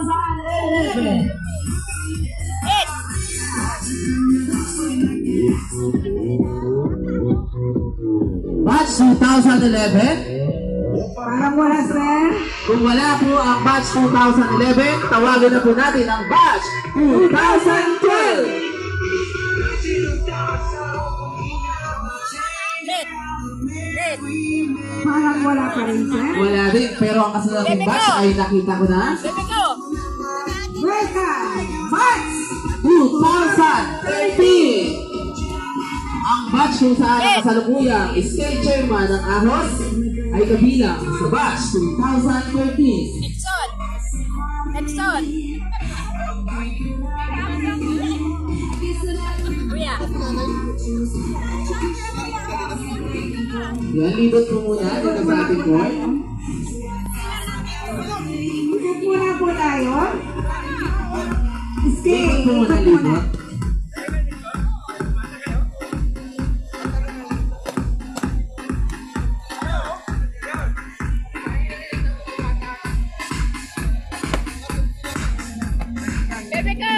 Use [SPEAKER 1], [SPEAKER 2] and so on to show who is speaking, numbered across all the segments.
[SPEAKER 1] 2011. Batch 2011.
[SPEAKER 2] Parang wala, sir.
[SPEAKER 1] Kung wala po ang batch 2011, tawagin na po natin ang batch 2012.
[SPEAKER 2] Parang wala pa rin, sir.
[SPEAKER 1] Wala din, pero ang kasunod nating batch ay nakita ko na.
[SPEAKER 2] Welcome, Batch
[SPEAKER 1] 2013. Ang batch kung saan ang kasalukuyang state chairman ng AHOS ay kabilang sa batch 2013.
[SPEAKER 3] Nexon. Kuya.
[SPEAKER 1] Yan, libot mo muna dito sa ating board.
[SPEAKER 2] Ikot muna po tayo. Stay.
[SPEAKER 1] Libot mo muna, libot.
[SPEAKER 3] Bebe ko.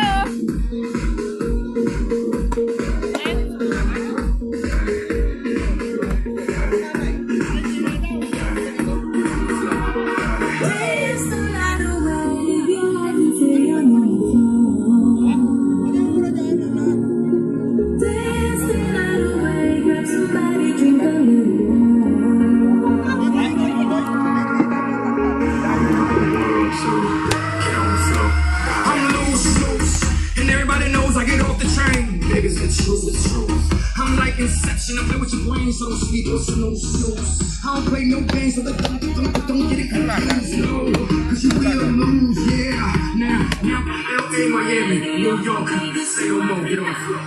[SPEAKER 4] I'm like Inception, I play with your brain, so don't sleep, so no snooze. I don't play no games, so don't get it confused, no. Cause you will lose, yeah. Now, LA, Miami, New York, say no more, get on the floor.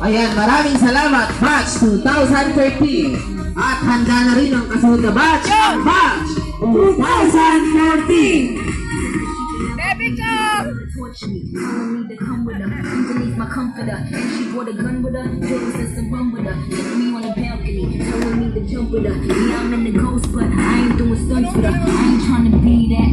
[SPEAKER 1] Ayan, maraming salamat, batch 2013. At handa na rin ang kasunod na batch, ang batch 2014.
[SPEAKER 3] Bebe ko.
[SPEAKER 5] Torch me, telling me to come with her. Underneath my comforter, and she brought a gun with her. Told us to run with her. Took me on the balcony, telling me to jump with her. Yeah, I'm in the ghost, but I ain't doing stunts with her. I ain't trying to be that